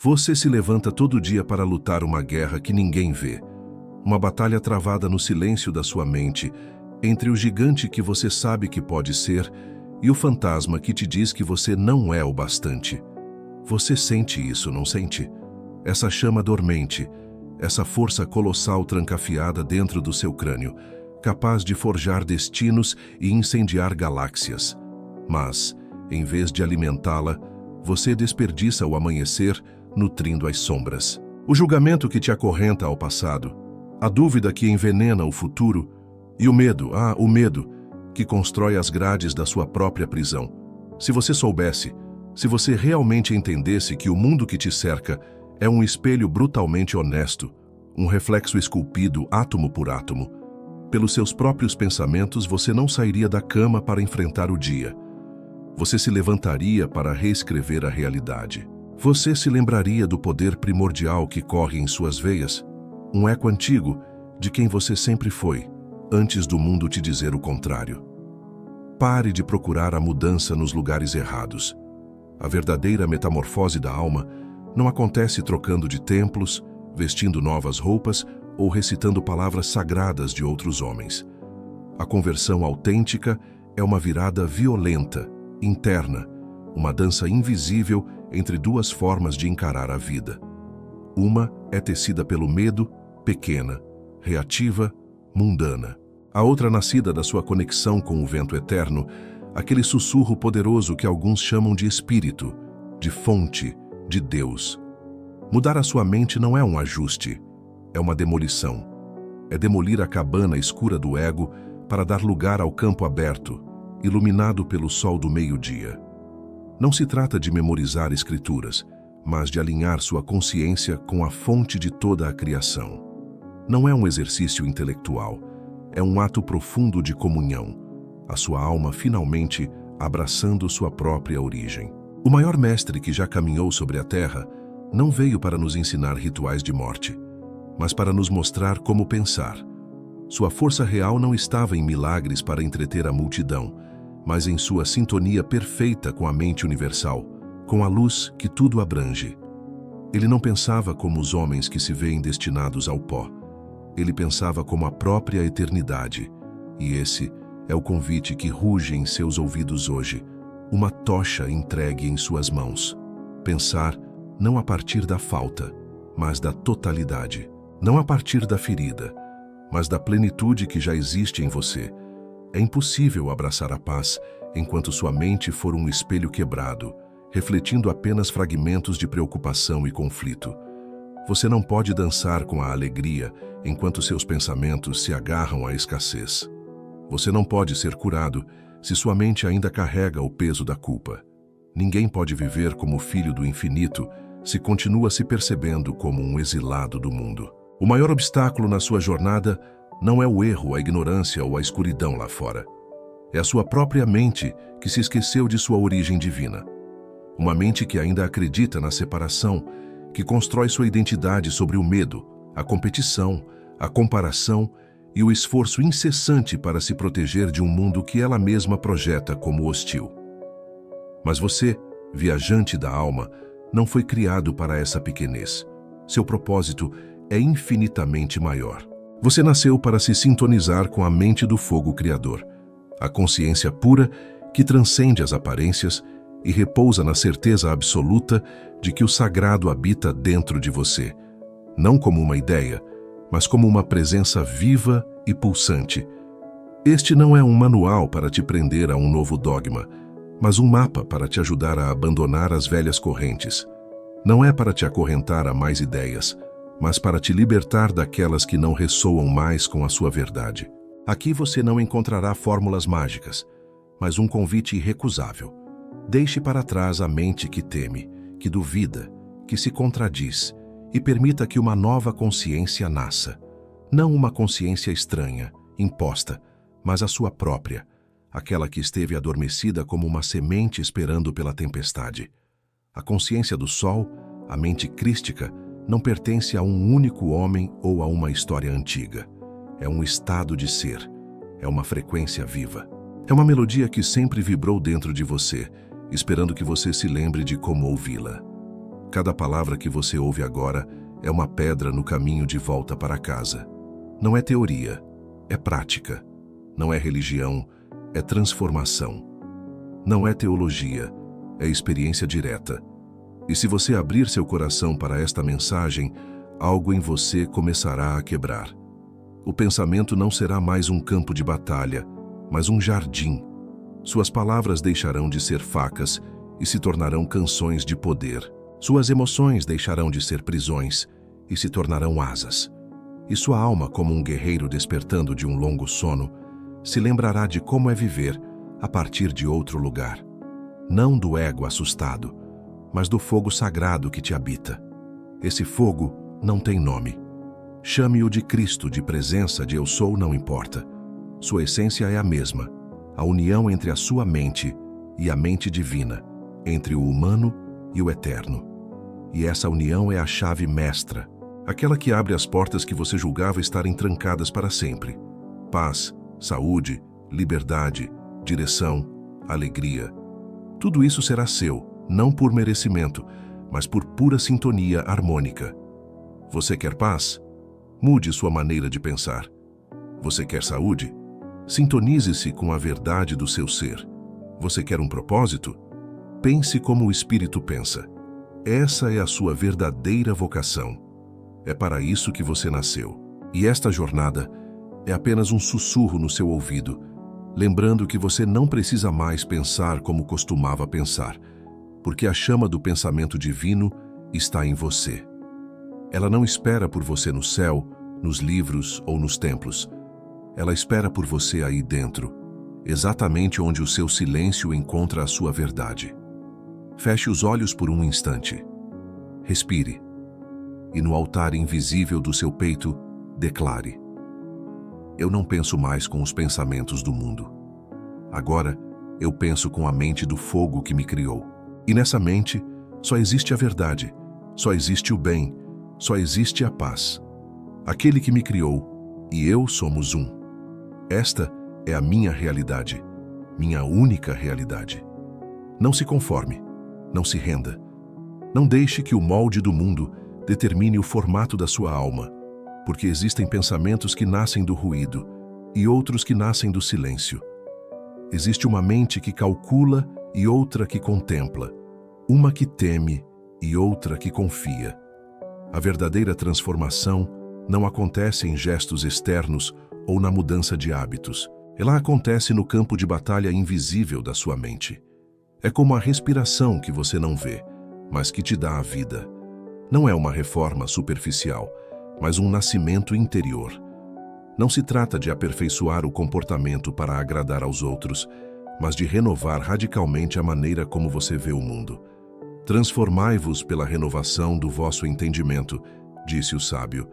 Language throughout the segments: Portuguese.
Você se levanta todo dia para lutar uma guerra que ninguém vê. Uma batalha travada no silêncio da sua mente, entre o gigante que você sabe que pode ser e o fantasma que te diz que você não é o bastante. Você sente isso, não sente? Essa chama dormente, essa força colossal trancafiada dentro do seu crânio, capaz de forjar destinos e incendiar galáxias. Mas, em vez de alimentá-la, você desperdiça o amanhecer nutrindo as sombras. O julgamento que te acorrenta ao passado, a dúvida que envenena o futuro e o medo, o medo, que constrói as grades da sua própria prisão. Se você soubesse, se você realmente entendesse que o mundo que te cerca é um espelho brutalmente honesto, um reflexo esculpido átomo por átomo, pelos seus próprios pensamentos você não sairia da cama para enfrentar o dia. Você se levantaria para reescrever a realidade. Você se lembraria do poder primordial que corre em suas veias, um eco antigo de quem você sempre foi, antes do mundo te dizer o contrário. Pare de procurar a mudança nos lugares errados. A verdadeira metamorfose da alma não acontece trocando de templos, vestindo novas roupas ou recitando palavras sagradas de outros homens. A conversão autêntica é uma virada violenta, interna, uma dança invisível entre duas formas de encarar a vida. Uma é tecida pelo medo, pequena, reativa, mundana. A outra nascida da sua conexão com o vento eterno, aquele sussurro poderoso que alguns chamam de espírito, de fonte, de Deus. Mudar a sua mente não é um ajuste, é uma demolição. É demolir a cabana escura do ego para dar lugar ao campo aberto, iluminado pelo sol do meio-dia. Não se trata de memorizar escrituras, mas de alinhar sua consciência com a fonte de toda a criação. Não é um exercício intelectual, é um ato profundo de comunhão, a sua alma finalmente abraçando sua própria origem. O maior mestre que já caminhou sobre a terra não veio para nos ensinar rituais de morte, mas para nos mostrar como pensar. Sua força real não estava em milagres para entreter a multidão, mas em sua sintonia perfeita com a mente universal, com a luz que tudo abrange. Ele não pensava como os homens que se veem destinados ao pó. Ele pensava como a própria eternidade. E esse é o convite que ruge em seus ouvidos hoje, uma tocha entregue em suas mãos. Pensar não a partir da falta, mas da totalidade. Não a partir da ferida, mas da plenitude que já existe em você. É impossível abraçar a paz enquanto sua mente for um espelho quebrado, refletindo apenas fragmentos de preocupação e conflito. Você não pode dançar com a alegria enquanto seus pensamentos se agarram à escassez. Você não pode ser curado se sua mente ainda carrega o peso da culpa. Ninguém pode viver como filho do infinito se continua se percebendo como um exilado do mundo. O maior obstáculo na sua jornada não é o erro, a ignorância ou a escuridão lá fora. É a sua própria mente que se esqueceu de sua origem divina. Uma mente que ainda acredita na separação, que constrói sua identidade sobre o medo, a competição, a comparação e o esforço incessante para se proteger de um mundo que ela mesma projeta como hostil. Mas você, viajante da alma, não foi criado para essa pequenez. Seu propósito é infinitamente maior. Você nasceu para se sintonizar com a mente do fogo criador, a consciência pura que transcende as aparências e repousa na certeza absoluta de que o sagrado habita dentro de você, não como uma ideia, mas como uma presença viva e pulsante. Este não é um manual para te prender a um novo dogma, mas um mapa para te ajudar a abandonar as velhas correntes. Não é para te acorrentar a mais ideias, mas para te libertar daquelas que não ressoam mais com a sua verdade. Aqui você não encontrará fórmulas mágicas, mas um convite irrecusável. Deixe para trás a mente que teme, que duvida, que se contradiz, e permita que uma nova consciência nasça. Não uma consciência estranha, imposta, mas a sua própria, aquela que esteve adormecida como uma semente esperando pela tempestade. A consciência do sol, a mente crística, não pertence a um único homem ou a uma história antiga. É um estado de ser, é uma frequência viva. É uma melodia que sempre vibrou dentro de você, esperando que você se lembre de como ouvi-la. Cada palavra que você ouve agora é uma pedra no caminho de volta para casa. Não é teoria, é prática. Não é religião, é transformação. Não é teologia, é experiência direta. E se você abrir seu coração para esta mensagem, algo em você começará a quebrar. O pensamento não será mais um campo de batalha, mas um jardim. Suas palavras deixarão de ser facas e se tornarão canções de poder. Suas emoções deixarão de ser prisões e se tornarão asas. E sua alma, como um guerreiro despertando de um longo sono, se lembrará de como é viver a partir de outro lugar. Não do ego assustado, mas do fogo sagrado que te habita. Esse fogo não tem nome. Chame-o de Cristo, de presença, de eu sou, não importa. Sua essência é a mesma, a união entre a sua mente e a mente divina, entre o humano e o eterno. E essa união é a chave mestra, aquela que abre as portas que você julgava estarem trancadas para sempre. Paz, saúde, liberdade, direção, alegria. Tudo isso será seu, não por merecimento, mas por pura sintonia harmônica. Você quer paz? Mude sua maneira de pensar. Você quer saúde? Sintonize-se com a verdade do seu ser. Você quer um propósito? Pense como o Espírito pensa. Essa é a sua verdadeira vocação. É para isso que você nasceu. E esta jornada é apenas um sussurro no seu ouvido, lembrando que você não precisa mais pensar como costumava pensar, porque a chama do pensamento divino está em você. Ela não espera por você no céu, nos livros ou nos templos. Ela espera por você aí dentro, exatamente onde o seu silêncio encontra a sua verdade. Feche os olhos por um instante. Respire. E no altar invisível do seu peito, declare: eu não penso mais com os pensamentos do mundo. Agora, eu penso com a mente do fogo que me criou. E nessa mente, só existe a verdade, só existe o bem, só existe a paz. Aquele que me criou e eu somos um. Esta é a minha realidade, minha única realidade. Não se conforme, não se renda. Não deixe que o molde do mundo determine o formato da sua alma, porque existem pensamentos que nascem do ruído e outros que nascem do silêncio. Existe uma mente que calcula e outra que contempla, uma que teme e outra que confia. A verdadeira transformação não acontece em gestos externos ou na mudança de hábitos. Ela acontece no campo de batalha invisível da sua mente. É como a respiração que você não vê, mas que te dá a vida. Não é uma reforma superficial, mas um nascimento interior. Não se trata de aperfeiçoar o comportamento para agradar aos outros, mas de renovar radicalmente a maneira como você vê o mundo. Transformai-vos pela renovação do vosso entendimento, disse o sábio,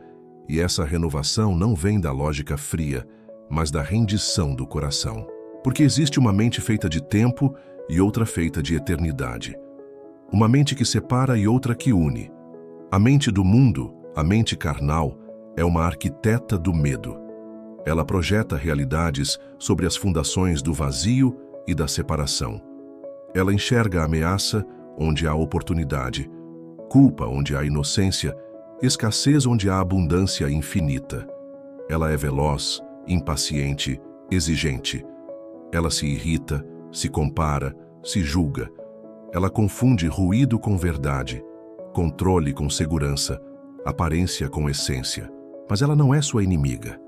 e essa renovação não vem da lógica fria, mas da rendição do coração. Porque existe uma mente feita de tempo e outra feita de eternidade. Uma mente que separa e outra que une. A mente do mundo, a mente carnal, é uma arquiteta do medo. Ela projeta realidades sobre as fundações do vazio e da separação. Ela enxerga a ameaça onde há oportunidade, culpa onde há inocência, escassez onde há abundância infinita. Ela é veloz, impaciente, exigente. Ela se irrita, se compara, se julga. Ela confunde ruído com verdade, controle com segurança, aparência com essência. Mas ela não é sua inimiga.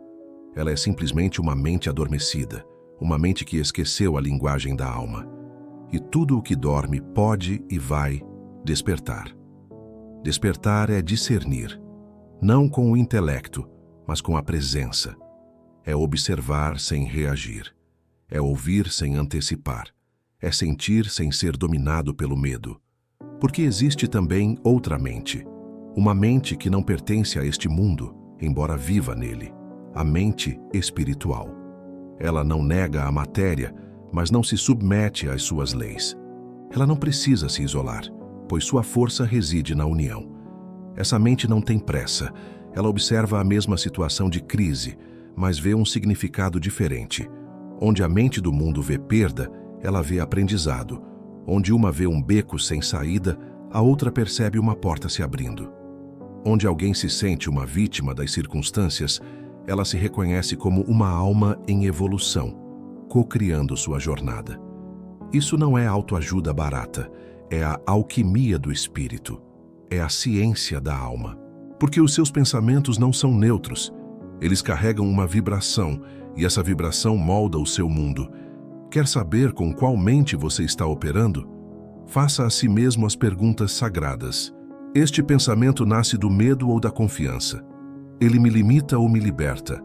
Ela é simplesmente uma mente adormecida, uma mente que esqueceu a linguagem da alma. E tudo o que dorme pode e vai despertar. Despertar é discernir, não com o intelecto, mas com a presença. É observar sem reagir. É ouvir sem antecipar. É sentir sem ser dominado pelo medo. Porque existe também outra mente. Uma mente que não pertence a este mundo, embora viva nele. A mente espiritual. Ela não nega a matéria, mas não se submete às suas leis. Ela não precisa se isolar, pois sua força reside na união. Essa mente não tem pressa. Ela observa a mesma situação de crise, mas vê um significado diferente. Onde a mente do mundo vê perda, ela vê aprendizado. Onde uma vê um beco sem saída, a outra percebe uma porta se abrindo. Onde alguém se sente uma vítima das circunstâncias, ela se reconhece como uma alma em evolução, co-criando sua jornada. Isso não é autoajuda barata, é a alquimia do espírito, é a ciência da alma. Porque os seus pensamentos não são neutros, eles carregam uma vibração e essa vibração molda o seu mundo. Quer saber com qual mente você está operando? Faça a si mesmo as perguntas sagradas. Este pensamento nasce do medo ou da confiança? Ele me limita ou me liberta?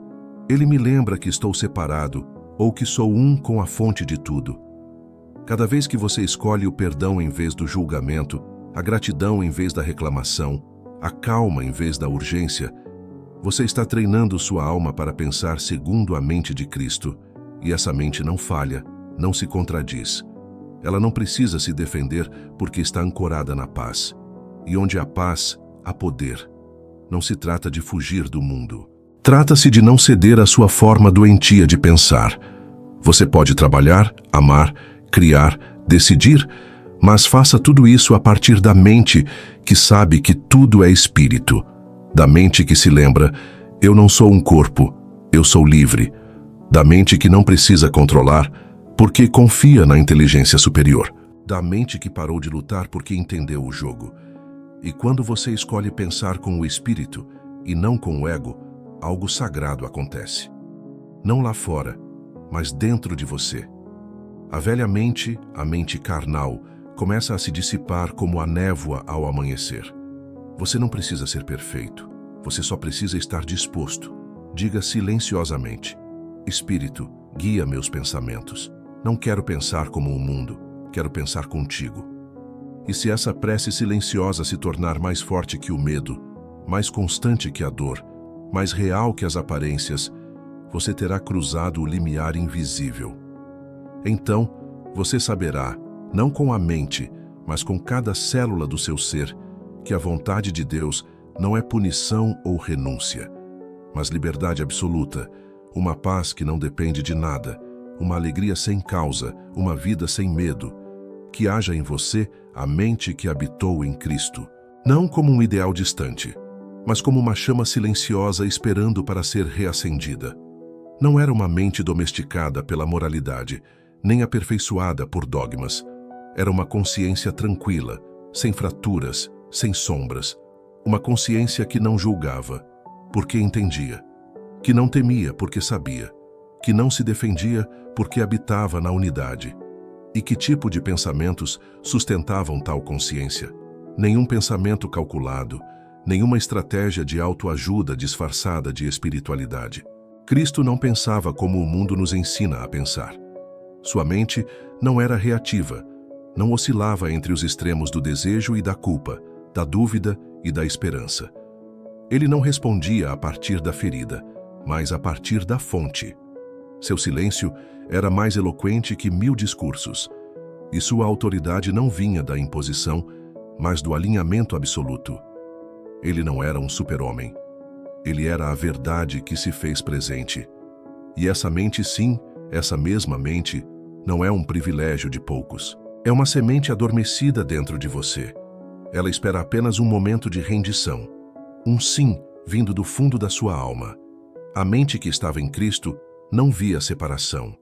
Ele me lembra que estou separado ou que sou um com a fonte de tudo? Cada vez que você escolhe o perdão em vez do julgamento, a gratidão em vez da reclamação, a calma em vez da urgência, você está treinando sua alma para pensar segundo a mente de Cristo. E essa mente não falha, não se contradiz. Ela não precisa se defender porque está ancorada na paz. E onde há paz, há poder. Não se trata de fugir do mundo. Trata-se de não ceder à sua forma doentia de pensar. Você pode trabalhar, amar, criar, decidir, mas faça tudo isso a partir da mente que sabe que tudo é espírito. Da mente que se lembra, eu não sou um corpo, eu sou livre. Da mente que não precisa controlar, porque confia na inteligência superior. Da mente que parou de lutar porque entendeu o jogo. E quando você escolhe pensar com o espírito e não com o ego, algo sagrado acontece. Não lá fora, mas dentro de você. A velha mente, a mente carnal, começa a se dissipar como a névoa ao amanhecer. Você não precisa ser perfeito, você só precisa estar disposto. Diga silenciosamente: Espírito, guia meus pensamentos. Não quero pensar como o mundo, quero pensar contigo. E se essa prece silenciosa se tornar mais forte que o medo, mais constante que a dor, mais real que as aparências, você terá cruzado o limiar invisível. Então, você saberá, não com a mente, mas com cada célula do seu ser, que a vontade de Deus não é punição ou renúncia, mas liberdade absoluta, uma paz que não depende de nada, uma alegria sem causa, uma vida sem medo, que haja em você a mente que habitou em Cristo, não como um ideal distante, mas como uma chama silenciosa esperando para ser reacendida. Não era uma mente domesticada pela moralidade, nem aperfeiçoada por dogmas. Era uma consciência tranquila, sem fraturas, sem sombras. Uma consciência que não julgava, porque entendia. Que não temia, porque sabia. Que não se defendia, porque habitava na unidade. E que tipo de pensamentos sustentavam tal consciência? Nenhum pensamento calculado, nenhuma estratégia de autoajuda disfarçada de espiritualidade. Cristo não pensava como o mundo nos ensina a pensar. Sua mente não era reativa, não oscilava entre os extremos do desejo e da culpa, da dúvida e da esperança. Ele não respondia a partir da ferida, mas a partir da fonte. Seu silêncio era mais eloquente que 1000 discursos, e sua autoridade não vinha da imposição, mas do alinhamento absoluto. Ele não era um super-homem. Ele era a verdade que se fez presente. E essa mente, sim, essa mesma mente, não é um privilégio de poucos. É uma semente adormecida dentro de você. Ela espera apenas um momento de rendição. Um sim vindo do fundo da sua alma. A mente que estava em Cristo não via separação.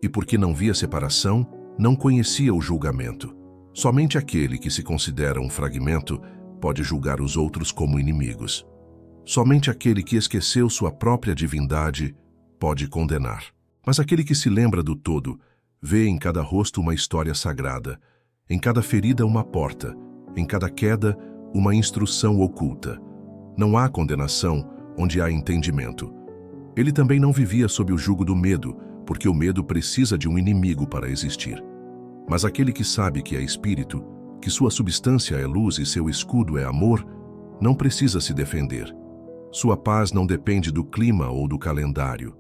E porque não via separação, não conhecia o julgamento. Somente aquele que se considera um fragmento pode julgar os outros como inimigos. Somente aquele que esqueceu sua própria divindade pode condenar. Mas aquele que se lembra do todo, vê em cada rosto uma história sagrada, em cada ferida uma porta, em cada queda uma instrução oculta. Não há condenação onde há entendimento. Ele também não vivia sob o jugo do medo, porque o medo precisa de um inimigo para existir. Mas aquele que sabe que é espírito, que sua substância é luz e seu escudo é amor, não precisa se defender. Sua paz não depende do clima ou do calendário.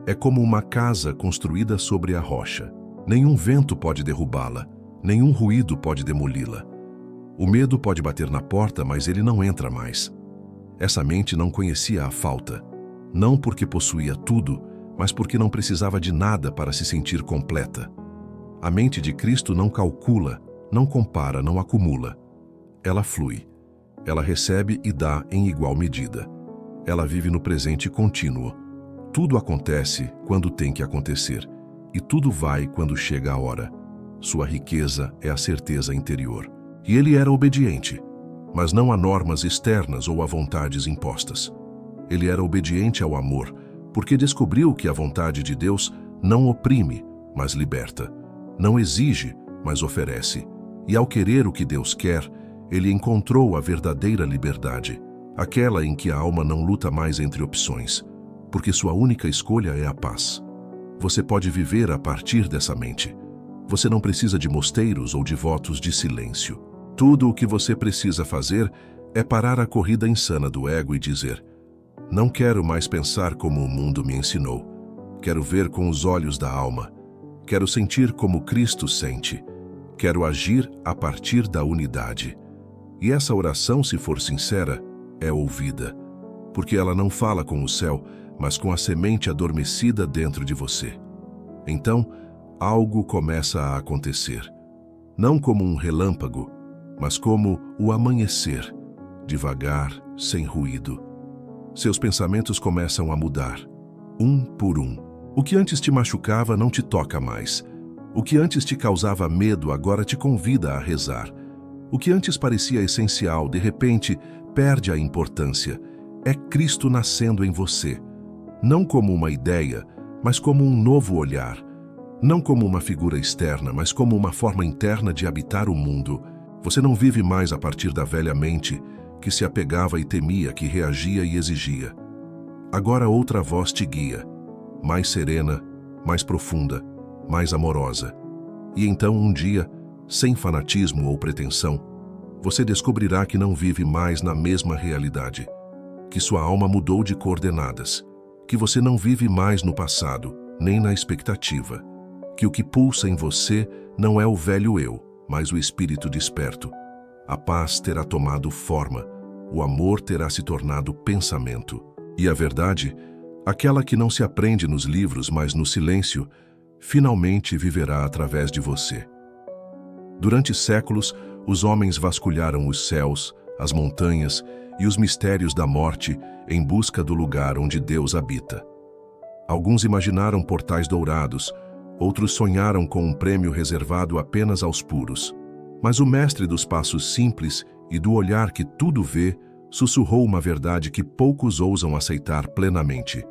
É como uma casa construída sobre a rocha. Nenhum vento pode derrubá-la, nenhum ruído pode demoli-la. O medo pode bater na porta, mas ele não entra mais. Essa mente não conhecia a falta, não porque possuía tudo, mas porque não precisava de nada para se sentir completa. A mente de Cristo não calcula, não compara, não acumula. ela flui. Ela recebe e dá em igual medida. Ela vive no presente contínuo. Tudo acontece quando tem que acontecer, e tudo vai quando chega a hora. Sua riqueza é a certeza interior. E ele era obediente, mas não a normas externas ou a vontades impostas. Ele era obediente ao amor, porque descobriu que a vontade de Deus não oprime, mas liberta. Não exige, mas oferece. E ao querer o que Deus quer, ele encontrou a verdadeira liberdade, aquela em que a alma não luta mais entre opções, porque sua única escolha é a paz. Você pode viver a partir dessa mente. Você não precisa de mosteiros ou de votos de silêncio. Tudo o que você precisa fazer é parar a corrida insana do ego e dizer: não quero mais pensar como o mundo me ensinou. Quero ver com os olhos da alma. Quero sentir como Cristo sente. Quero agir a partir da unidade. E essa oração, se for sincera, é ouvida, porque ela não fala com o céu, mas com a semente adormecida dentro de você. Então, algo começa a acontecer. Não como um relâmpago, mas como o amanhecer, devagar, sem ruído. Seus pensamentos começam a mudar, um por um. O que antes te machucava não te toca mais. O que antes te causava medo agora te convida a rezar. O que antes parecia essencial, de repente, perde a importância. É Cristo nascendo em você. Não como uma ideia, mas como um novo olhar. Não como uma figura externa, mas como uma forma interna de habitar o mundo. Você não vive mais a partir da velha mente, que se apegava e temia, que reagia e exigia. Agora outra voz te guia, mais serena, mais profunda, mais amorosa. E então um dia, sem fanatismo ou pretensão, você descobrirá que não vive mais na mesma realidade, que sua alma mudou de coordenadas, que você não vive mais no passado, nem na expectativa, que o que pulsa em você não é o velho eu, mas o espírito desperto. A paz terá tomado forma, o amor terá se tornado pensamento. E a verdade, aquela que não se aprende nos livros, mas no silêncio, finalmente viverá através de você. Durante séculos, os homens vasculharam os céus, as montanhas e os mistérios da morte em busca do lugar onde Deus habita. Alguns imaginaram portais dourados, outros sonharam com um prêmio reservado apenas aos puros. Mas o mestre dos passos simples e do olhar que tudo vê, sussurrou uma verdade que poucos ousam aceitar plenamente.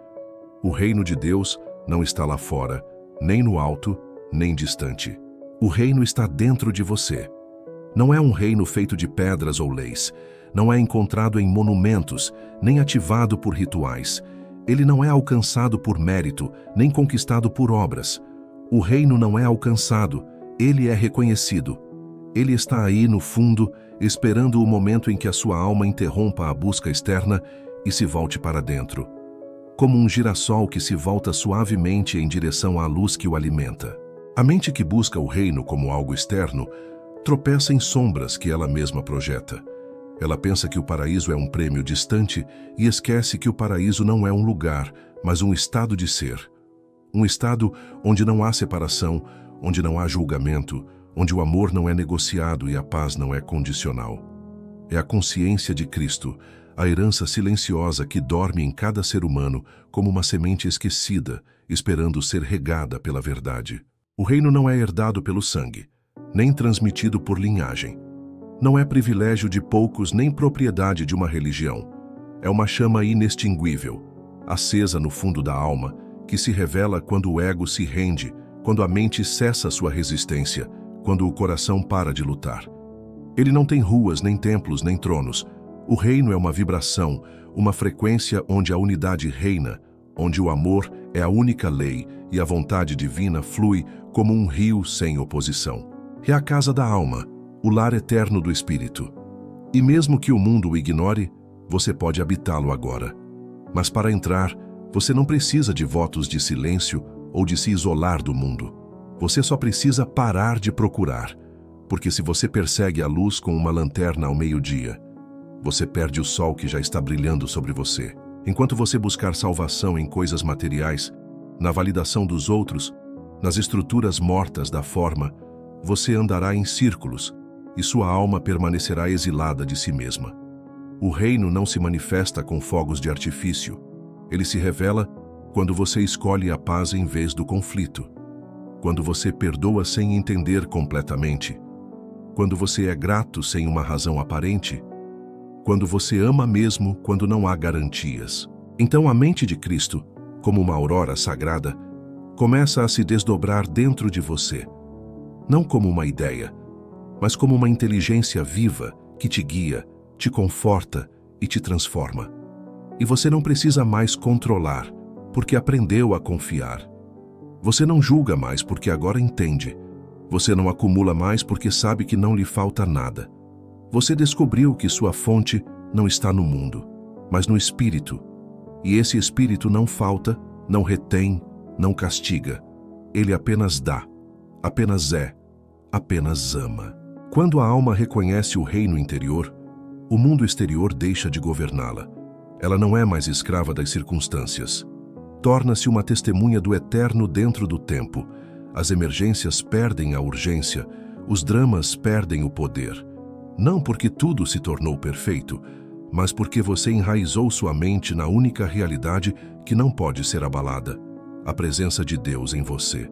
O reino de Deus não está lá fora, nem no alto, nem distante. O reino está dentro de você. Não é um reino feito de pedras ou leis. Não é encontrado em monumentos, nem ativado por rituais. Ele não é alcançado por mérito, nem conquistado por obras. O reino não é alcançado, ele é reconhecido. Ele está aí no fundo, esperando o momento em que a sua alma interrompa a busca externa e se volte para dentro. Como um girassol que se volta suavemente em direção à luz que o alimenta. A mente que busca o reino como algo externo tropeça em sombras que ela mesma projeta. Ela pensa que o paraíso é um prêmio distante e esquece que o paraíso não é um lugar, mas um estado de ser. Um estado onde não há separação, onde não há julgamento, onde o amor não é negociado e a paz não é condicional. É a consciência de Cristo, a herança silenciosa que dorme em cada ser humano como uma semente esquecida, esperando ser regada pela verdade. O reino não é herdado pelo sangue, nem transmitido por linhagem. Não é privilégio de poucos nem propriedade de uma religião. É uma chama inextinguível, acesa no fundo da alma, que se revela quando o ego se rende, quando a mente cessa sua resistência, quando o coração para de lutar. Ele não tem ruas, nem templos, nem tronos. O reino é uma vibração, uma frequência onde a unidade reina, onde o amor é a única lei e a vontade divina flui como um rio sem oposição. É a casa da alma, o lar eterno do espírito. E mesmo que o mundo o ignore, você pode habitá-lo agora. Mas para entrar, você não precisa de votos de silêncio ou de se isolar do mundo. Você só precisa parar de procurar, porque se você persegue a luz com uma lanterna ao meio-dia, você perde o sol que já está brilhando sobre você. Enquanto você buscar salvação em coisas materiais, na validação dos outros, nas estruturas mortas da forma, você andará em círculos, e sua alma permanecerá exilada de si mesma. O reino não se manifesta com fogos de artifício. Ele se revela quando você escolhe a paz em vez do conflito, quando você perdoa sem entender completamente, quando você é grato sem uma razão aparente, quando você ama mesmo quando não há garantias. Então a mente de Cristo, como uma aurora sagrada, começa a se desdobrar dentro de você, não como uma ideia, mas como uma inteligência viva que te guia, te conforta e te transforma. E você não precisa mais controlar, porque aprendeu a confiar. Você não julga mais porque agora entende. Você não acumula mais porque sabe que não lhe falta nada. Você descobriu que sua fonte não está no mundo, mas no Espírito. E esse Espírito não falta, não retém, não castiga. Ele apenas dá, apenas é, apenas ama. Quando a alma reconhece o reino interior, o mundo exterior deixa de governá-la. Ela não é mais escrava das circunstâncias. Torna-se uma testemunha do eterno dentro do tempo. As emergências perdem a urgência, os dramas perdem o poder. Não porque tudo se tornou perfeito, mas porque você enraizou sua mente na única realidade que não pode ser abalada, a presença de Deus em você.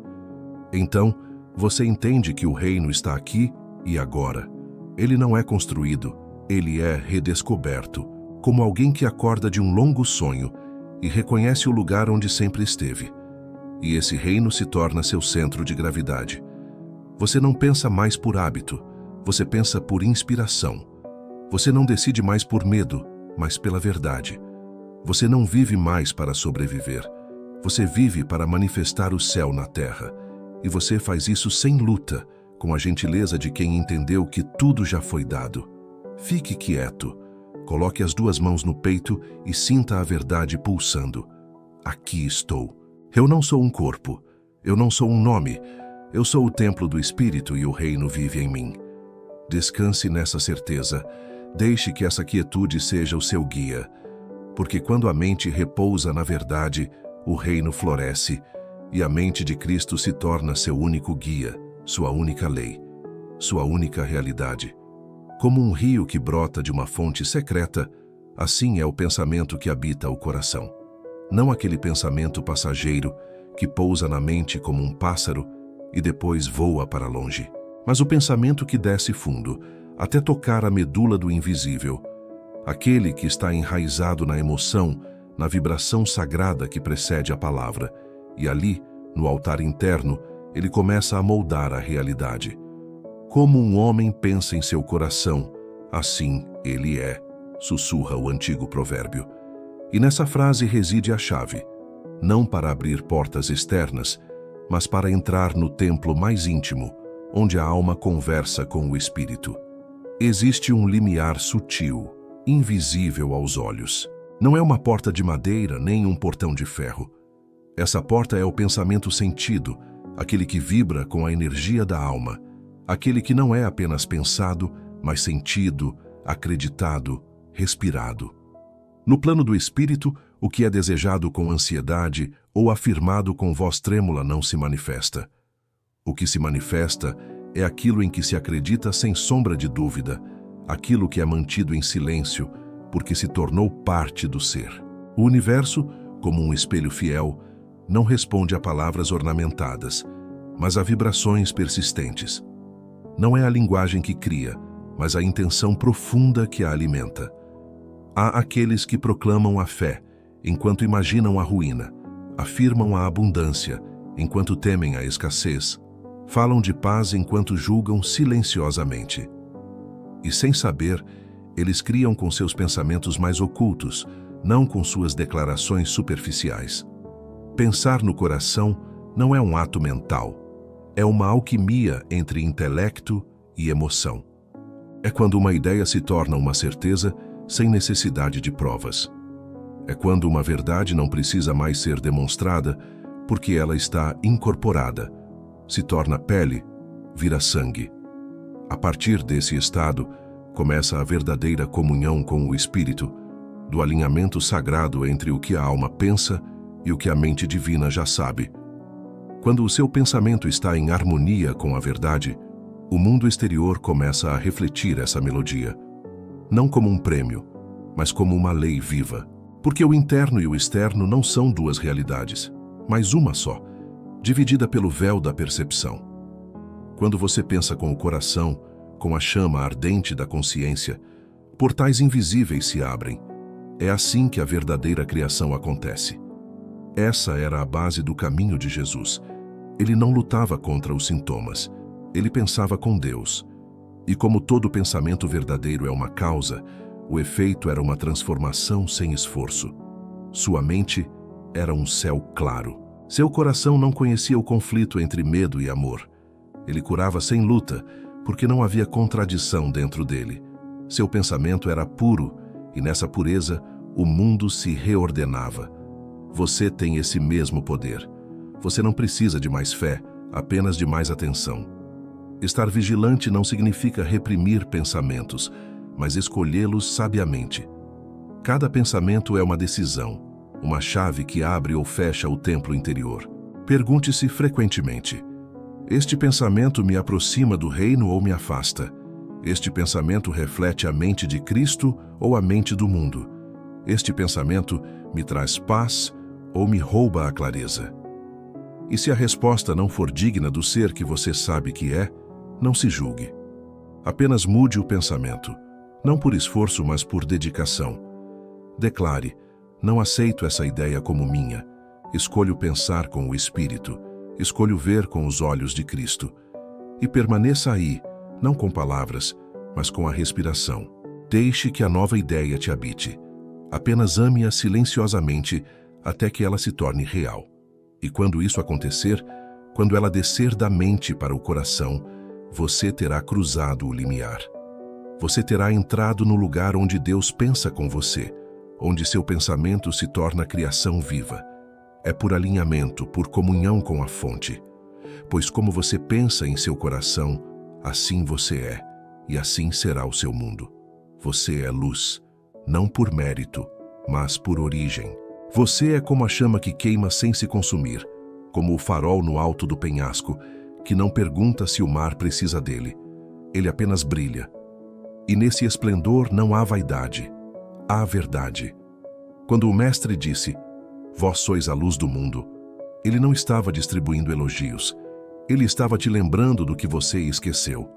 Então, você entende que o reino está aqui e agora. Ele não é construído, ele é redescoberto, como alguém que acorda de um longo sonho e reconhece o lugar onde sempre esteve. E esse reino se torna seu centro de gravidade. Você não pensa mais por hábito, você pensa por inspiração. Você não decide mais por medo, mas pela verdade. Você não vive mais para sobreviver. Você vive para manifestar o céu na terra. E você faz isso sem luta, com a gentileza de quem entendeu que tudo já foi dado. Fique quieto. Coloque as duas mãos no peito e sinta a verdade pulsando. Aqui estou. Eu não sou um corpo. Eu não sou um nome. Eu sou o templo do Espírito e o reino vive em mim. Descanse nessa certeza. Deixe que essa quietude seja o seu guia. Porque quando a mente repousa na verdade, o reino floresce e a mente de Cristo se torna seu único guia, sua única lei, sua única realidade. Como um rio que brota de uma fonte secreta, assim é o pensamento que habita o coração. Não aquele pensamento passageiro que pousa na mente como um pássaro e depois voa para longe, mas o pensamento que desce fundo, até tocar a medula do invisível, aquele que está enraizado na emoção, na vibração sagrada que precede a palavra, e ali, no altar interno, ele começa a moldar a realidade. Como um homem pensa em seu coração, assim ele é, sussurra o antigo provérbio. E nessa frase reside a chave, não para abrir portas externas, mas para entrar no templo mais íntimo, onde a alma conversa com o espírito. Existe um limiar sutil, invisível aos olhos. Não é uma porta de madeira nem um portão de ferro. Essa porta é o pensamento sentido, aquele que vibra com a energia da alma, aquele que não é apenas pensado, mas sentido, acreditado, respirado. No plano do espírito, o que é desejado com ansiedade ou afirmado com voz trêmula não se manifesta. O que se manifesta é aquilo em que se acredita sem sombra de dúvida, aquilo que é mantido em silêncio, porque se tornou parte do ser. O universo, como um espelho fiel, não responde a palavras ornamentadas, mas a vibrações persistentes. Não é a linguagem que cria, mas a intenção profunda que a alimenta. Há aqueles que proclamam a fé, enquanto imaginam a ruína, afirmam a abundância, enquanto temem a escassez, falam de paz enquanto julgam silenciosamente. E sem saber, eles criam com seus pensamentos mais ocultos, não com suas declarações superficiais. Pensar no coração não é um ato mental, é uma alquimia entre intelecto e emoção. É quando uma ideia se torna uma certeza sem necessidade de provas. É quando uma verdade não precisa mais ser demonstrada porque ela está incorporada, se torna pele, vira sangue. A partir desse estado, começa a verdadeira comunhão com o Espírito, do alinhamento sagrado entre o que a alma pensa e o que a mente divina já sabe. Quando o seu pensamento está em harmonia com a verdade, O mundo exterior começa a refletir essa melodia, não como um prêmio, mas como uma lei viva. Porque o interno e o externo não são duas realidades, mas uma só, dividida pelo véu da percepção. Quando você pensa com o coração, com a chama ardente da consciência, portais invisíveis se abrem. É assim que a verdadeira criação acontece. Essa era a base do caminho de Jesus. Ele não lutava contra os sintomas, ele pensava com Deus. E como todo pensamento verdadeiro é uma causa, o efeito era uma transformação sem esforço. Sua mente era um céu claro. Seu coração não conhecia o conflito entre medo e amor. Ele curava sem luta, porque não havia contradição dentro dele. Seu pensamento era puro, e nessa pureza, o mundo se reordenava. Você tem esse mesmo poder. Você não precisa de mais fé, apenas de mais atenção. Estar vigilante não significa reprimir pensamentos, mas escolhê-los sabiamente. Cada pensamento é uma decisão, uma chave que abre ou fecha o templo interior. Pergunte-se frequentemente: este pensamento me aproxima do reino ou me afasta? Este pensamento reflete a mente de Cristo ou a mente do mundo? Este pensamento me traz paz ou me rouba a clareza? E se a resposta não for digna do ser que você sabe que é, não se julgue. Apenas mude o pensamento, não por esforço, mas por dedicação. Declare: não aceito essa ideia como minha. Escolho pensar com o Espírito. Escolho ver com os olhos de Cristo. E permaneça aí, não com palavras, mas com a respiração. Deixe que a nova ideia te habite. Apenas ame-a silenciosamente até que ela se torne real. E quando isso acontecer, quando ela descer da mente para o coração, você terá cruzado o limiar. Você terá entrado no lugar onde Deus pensa com você, onde seu pensamento se torna criação viva. É por alinhamento, por comunhão com a fonte. Pois como você pensa em seu coração, assim você é, e assim será o seu mundo. Você é luz, não por mérito, mas por origem. Você é como a chama que queima sem se consumir, como o farol no alto do penhasco, que não pergunta se o mar precisa dele. Ele apenas brilha. E nesse esplendor não há vaidade, há verdade. Quando o Mestre disse: vós sois a luz do mundo, ele não estava distribuindo elogios. Ele estava te lembrando do que você esqueceu.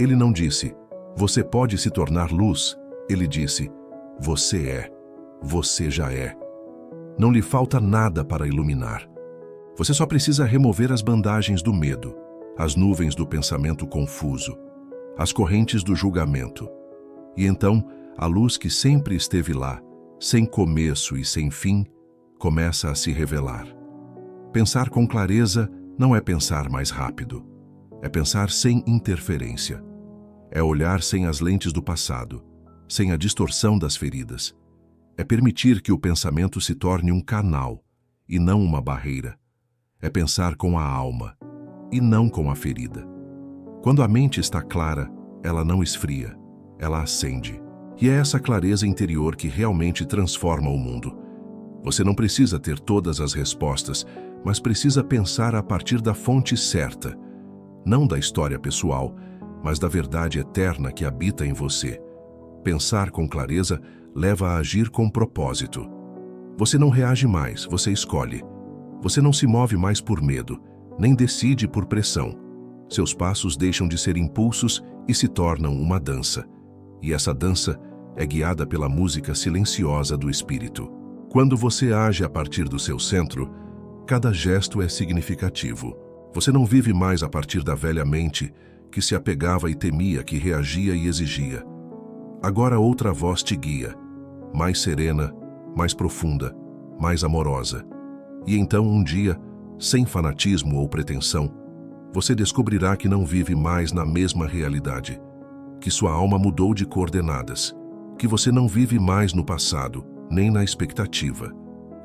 Ele não disse: você pode se tornar luz. Ele disse: você já é. Não lhe falta nada para iluminar. Você só precisa remover as bandagens do medo, as nuvens do pensamento confuso, as correntes do julgamento. E então, a luz que sempre esteve lá, sem começo e sem fim, começa a se revelar. Pensar com clareza não é pensar mais rápido. É pensar sem interferência. É olhar sem as lentes do passado, sem a distorção das feridas. É permitir que o pensamento se torne um canal, e não uma barreira. É pensar com a alma, e não com a ferida. Quando a mente está clara, ela não esfria, ela acende. E é essa clareza interior que realmente transforma o mundo. Você não precisa ter todas as respostas, mas precisa pensar a partir da fonte certa, não da história pessoal, mas da verdade eterna que habita em você. Pensar com clareza leva a agir com propósito. Você não reage mais, você escolhe. Você não se move mais por medo, nem decide por pressão. Seus passos deixam de ser impulsos e se tornam uma dança. E essa dança é guiada pela música silenciosa do Espírito. Quando você age a partir do seu centro, cada gesto é significativo. Você não vive mais a partir da velha mente que se apegava e temia, que reagia e exigia. Agora outra voz te guia, mais serena, mais profunda, mais amorosa. E então um dia, sem fanatismo ou pretensão, você descobrirá que não vive mais na mesma realidade, que sua alma mudou de coordenadas, que você não vive mais no passado, nem na expectativa,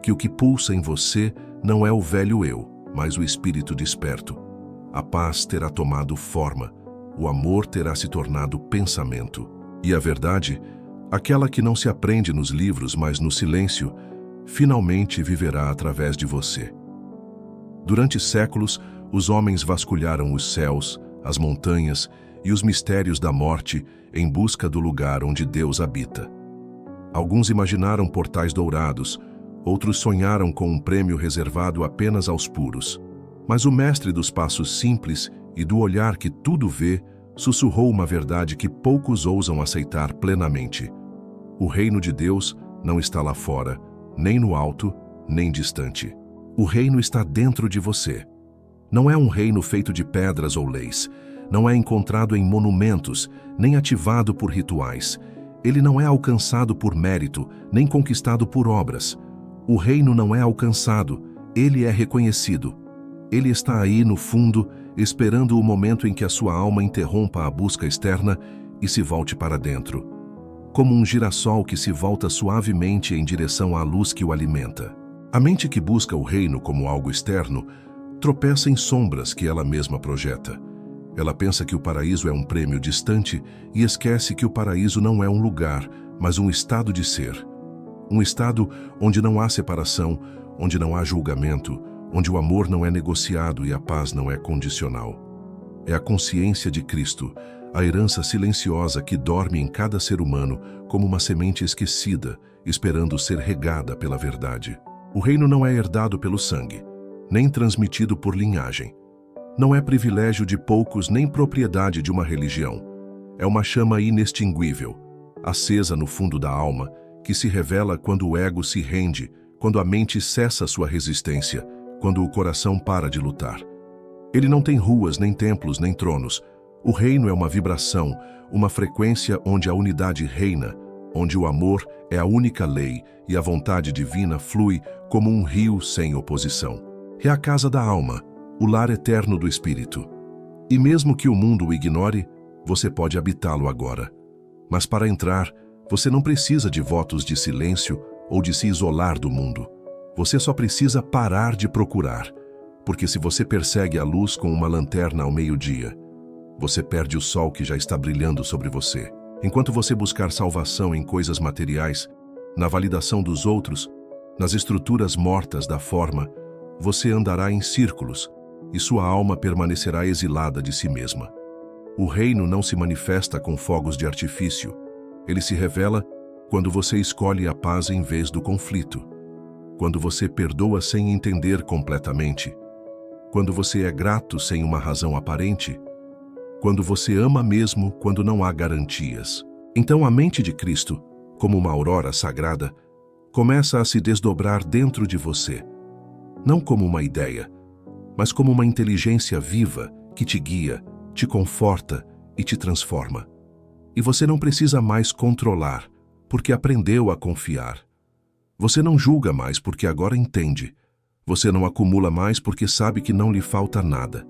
que o que pulsa em você não é o velho eu, mas o espírito desperto. A paz terá tomado forma, o amor terá se tornado pensamento. E a verdade, aquela que não se aprende nos livros, mas no silêncio, finalmente viverá através de você. Durante séculos, os homens vasculharam os céus, as montanhas e os mistérios da morte em busca do lugar onde Deus habita. Alguns imaginaram portais dourados, outros sonharam com um prêmio reservado apenas aos puros. Mas o mestre dos passos simples e do olhar que tudo vê sussurrou uma verdade que poucos ousam aceitar plenamente. O reino de Deus não está lá fora, nem no alto, nem distante. O reino está dentro de você. Não é um reino feito de pedras ou leis. Não é encontrado em monumentos, nem ativado por rituais. Ele não é alcançado por mérito, nem conquistado por obras. O reino não é alcançado, ele é reconhecido. Ele está aí no fundo, esperando o momento em que a sua alma interrompa a busca externa e se volte para dentro. Como um girassol que se volta suavemente em direção à luz que o alimenta. A mente que busca o reino como algo externo tropeça em sombras que ela mesma projeta. Ela pensa que o paraíso é um prêmio distante e esquece que o paraíso não é um lugar, mas um estado de ser. Um estado onde não há separação, onde não há julgamento, onde o amor não é negociado e a paz não é condicional. É a consciência de Cristo, a herança silenciosa que dorme em cada ser humano como uma semente esquecida, esperando ser regada pela verdade. O reino não é herdado pelo sangue, nem transmitido por linhagem. Não é privilégio de poucos nem propriedade de uma religião. É uma chama inextinguível, acesa no fundo da alma, que se revela quando o ego se rende, quando a mente cessa sua resistência, quando o coração para de lutar. Ele não tem ruas, nem templos, nem tronos. O reino é uma vibração, uma frequência onde a unidade reina, onde o amor é a única lei e a vontade divina flui como um rio sem oposição. É a casa da alma, o lar eterno do espírito. E mesmo que o mundo o ignore, você pode habitá-lo agora. Mas para entrar, você não precisa de votos de silêncio ou de se isolar do mundo. Você só precisa parar de procurar, porque se você persegue a luz com uma lanterna ao meio-dia, você perde o sol que já está brilhando sobre você. Enquanto você buscar salvação em coisas materiais, na validação dos outros, nas estruturas mortas da forma, você andará em círculos e sua alma permanecerá exilada de si mesma. O reino não se manifesta com fogos de artifício. Ele se revela quando você escolhe a paz em vez do conflito. Quando você perdoa sem entender completamente. Quando você é grato sem uma razão aparente. Quando você ama mesmo quando não há garantias. Então a mente de Cristo, como uma aurora sagrada, começa a se desdobrar dentro de você. Não como uma ideia, mas como uma inteligência viva que te guia, te conforta e te transforma. E você não precisa mais controlar, porque aprendeu a confiar. Você não julga mais porque agora entende. Você não acumula mais porque sabe que não lhe falta nada.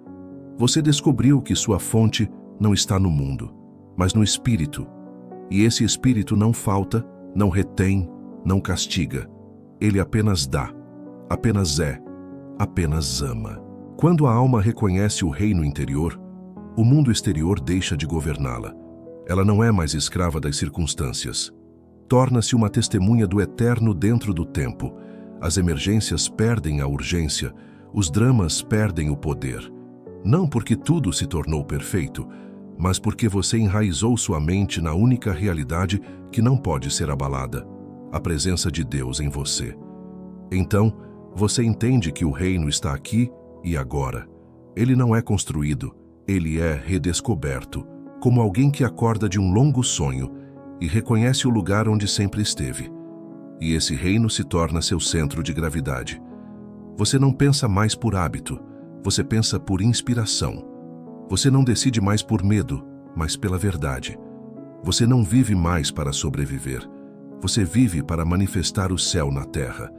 Você descobriu que sua fonte não está no mundo, mas no espírito. E esse espírito não falta, não retém, não castiga. Ele apenas dá, apenas é, apenas ama. Quando a alma reconhece o reino interior, o mundo exterior deixa de governá-la. Ela não é mais escrava das circunstâncias. Torna-se uma testemunha do eterno dentro do tempo. As emergências perdem a urgência, os dramas perdem o poder. Não porque tudo se tornou perfeito, mas porque você enraizou sua mente na única realidade que não pode ser abalada, a presença de Deus em você. Então, você entende que o reino está aqui e agora. Ele não é construído, ele é redescoberto, como alguém que acorda de um longo sonho e reconhece o lugar onde sempre esteve. E esse reino se torna seu centro de gravidade. Você não pensa mais por hábito, você pensa por inspiração. Você não decide mais por medo, mas pela verdade. Você não vive mais para sobreviver. Você vive para manifestar o céu na terra.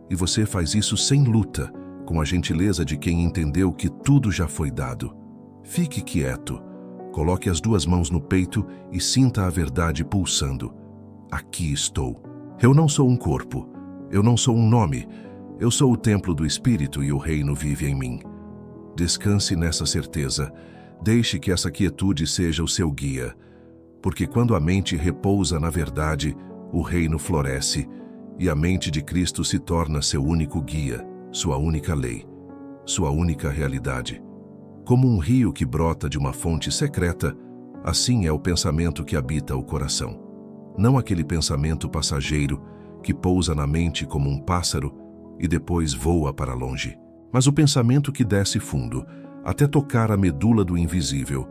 E você faz isso sem luta, com a gentileza de quem entendeu que tudo já foi dado. Fique quieto. Coloque as duas mãos no peito e sinta a verdade pulsando. Aqui estou. Eu não sou um corpo. Eu não sou um nome. Eu sou o templo do Espírito e o reino vive em mim. Descanse nessa certeza. Deixe que essa quietude seja o seu guia. Porque quando a mente repousa na verdade, o reino floresce e a mente de Cristo se torna seu único guia, sua única lei, sua única realidade. Como um rio que brota de uma fonte secreta, assim é o pensamento que habita o coração. Não aquele pensamento passageiro que pousa na mente como um pássaro e depois voa para longe, mas o pensamento que desce fundo, até tocar a medula do invisível,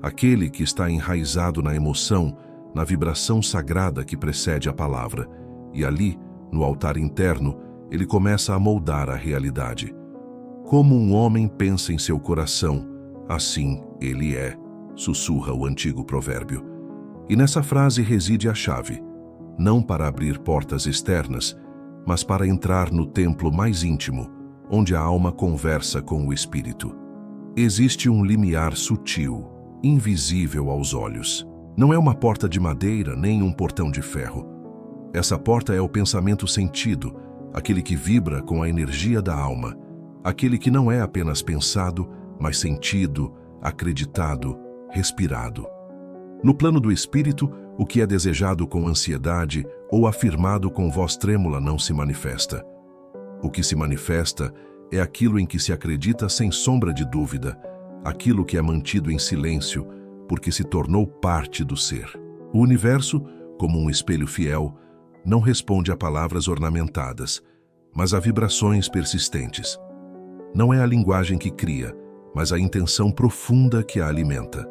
aquele que está enraizado na emoção, na vibração sagrada que precede a palavra, e ali, no altar interno, ele começa a moldar a realidade. Como um homem pensa em seu coração, assim ele é, sussurra o antigo provérbio. E nessa frase reside a chave, não para abrir portas externas, mas para entrar no templo mais íntimo, onde a alma conversa com o espírito. Existe um limiar sutil, invisível aos olhos. Não é uma porta de madeira nem um portão de ferro. Essa porta é o pensamento sentido, aquele que vibra com a energia da alma, aquele que não é apenas pensado, mas sentido, acreditado, respirado. No plano do espírito, o que é desejado com ansiedade ou afirmado com voz trêmula não se manifesta. O que se manifesta é aquilo em que se acredita sem sombra de dúvida, aquilo que é mantido em silêncio, porque se tornou parte do ser. O universo, como um espelho fiel, não responde a palavras ornamentadas, mas a vibrações persistentes. Não é a linguagem que cria, mas a intenção profunda que a alimenta.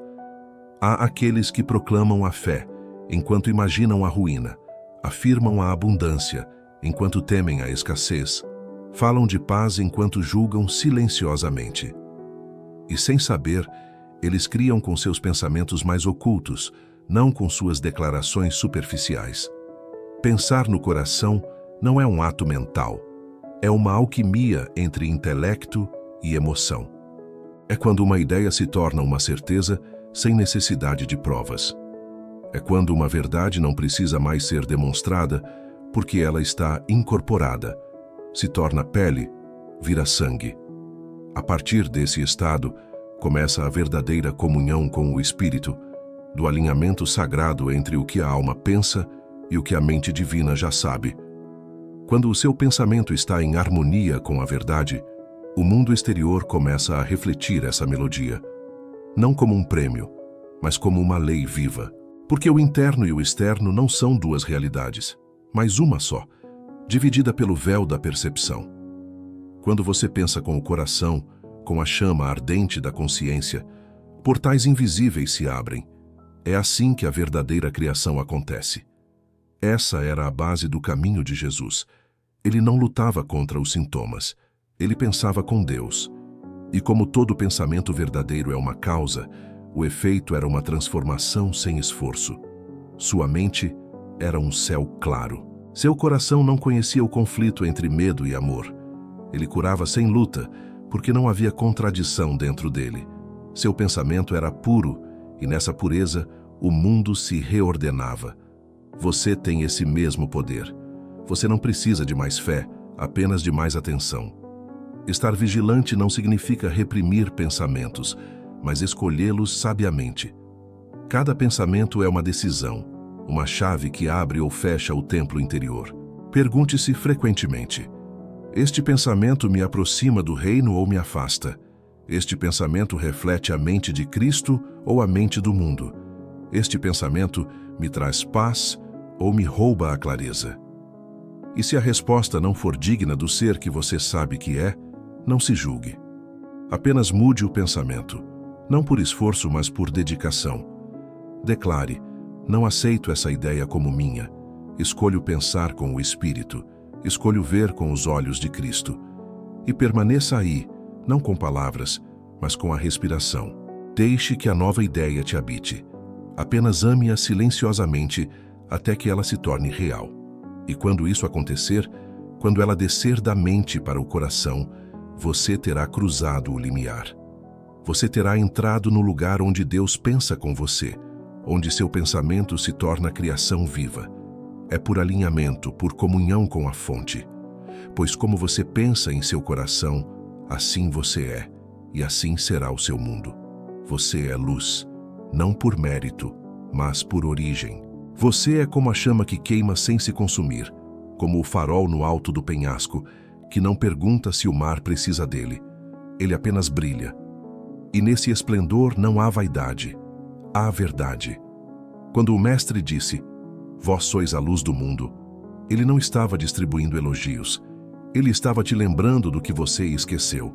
Há aqueles que proclamam a fé, enquanto imaginam a ruína, afirmam a abundância, enquanto temem a escassez, falam de paz enquanto julgam silenciosamente. E sem saber, eles criam com seus pensamentos mais ocultos, não com suas declarações superficiais. Pensar no coração não é um ato mental, é uma alquimia entre intelecto e emoção. É quando uma ideia se torna uma certeza sem necessidade de provas. É quando uma verdade não precisa mais ser demonstrada porque ela está incorporada, se torna pele, vira sangue. A partir desse estado, começa a verdadeira comunhão com o espírito, do alinhamento sagrado entre o que a alma pensa e o que a mente divina já sabe. Quando o seu pensamento está em harmonia com a verdade, o mundo exterior começa a refletir essa melodia, não como um prêmio, mas como uma lei viva. Porque o interno e o externo não são duas realidades, mas uma só, dividida pelo véu da percepção. Quando você pensa com o coração, com a chama ardente da consciência, portais invisíveis se abrem. É assim que a verdadeira criação acontece. Essa era a base do caminho de Jesus. Ele não lutava contra os sintomas, ele pensava com Deus. E como todo pensamento verdadeiro é uma causa, o efeito era uma transformação sem esforço. Sua mente era um céu claro. Seu coração não conhecia o conflito entre medo e amor. Ele curava sem luta, porque não havia contradição dentro dele. Seu pensamento era puro, e nessa pureza, o mundo se reordenava. Você tem esse mesmo poder. Você não precisa de mais fé, apenas de mais atenção. Estar vigilante não significa reprimir pensamentos, mas escolhê-los sabiamente. Cada pensamento é uma decisão, uma chave que abre ou fecha o templo interior. Pergunte-se frequentemente: este pensamento me aproxima do reino ou me afasta? Este pensamento reflete a mente de Cristo ou a mente do mundo? Este pensamento me traz paz ou me rouba a clareza? E se a resposta não for digna do ser que você sabe que é, não se julgue. Apenas mude o pensamento, não por esforço, mas por dedicação. Declare: não aceito essa ideia como minha. Escolho pensar com o Espírito. Escolho ver com os olhos de Cristo. E permaneça aí, não com palavras, mas com a respiração. Deixe que a nova ideia te habite. Apenas ame-a silenciosamente até que ela se torne real. E quando isso acontecer, quando ela descer da mente para o coração, você terá cruzado o limiar. Você terá entrado no lugar onde Deus pensa com você, onde seu pensamento se torna criação viva. É por alinhamento, por comunhão com a fonte. Pois como você pensa em seu coração, assim você é, e assim será o seu mundo. Você é luz, não por mérito, mas por origem. Você é como a chama que queima sem se consumir, como o farol no alto do penhasco, que não pergunta se o mar precisa dele. Ele apenas brilha. E nesse esplendor não há vaidade, há verdade. Quando o Mestre disse, vós sois a luz do mundo, ele não estava distribuindo elogios. Ele estava te lembrando do que você esqueceu.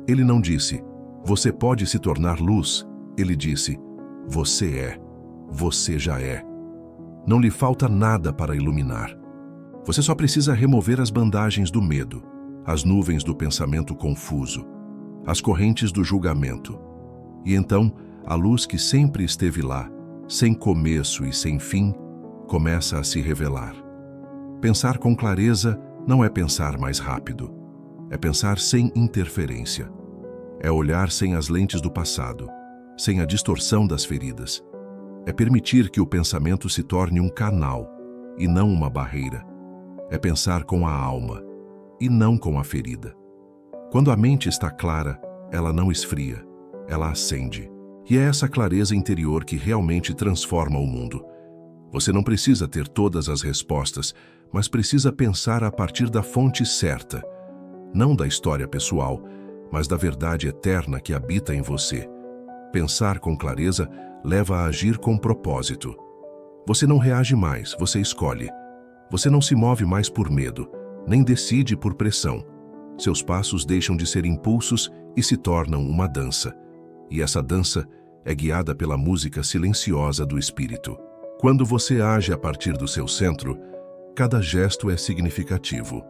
Ele não disse, você pode se tornar luz. Ele disse, você já é. Não lhe falta nada para iluminar. Você só precisa remover as bandagens do medo, as nuvens do pensamento confuso, as correntes do julgamento. E então, a luz que sempre esteve lá, sem começo e sem fim, começa a se revelar. Pensar com clareza não é pensar mais rápido. É pensar sem interferência. É olhar sem as lentes do passado, sem a distorção das feridas. É permitir que o pensamento se torne um canal e não uma barreira. É pensar com a alma e não com a ferida. Quando a mente está clara, ela não esfria, ela acende. E é essa clareza interior que realmente transforma o mundo. Você não precisa ter todas as respostas, mas precisa pensar a partir da fonte certa, não da história pessoal, mas da verdade eterna que habita em você. Pensar com clareza leva a agir com propósito. Você não reage mais, você escolhe. Você não se move mais por medo, nem decide por pressão. Seus passos deixam de ser impulsos e se tornam uma dança. E essa dança é guiada pela música silenciosa do espírito. Quando você age a partir do seu centro, cada gesto é significativo.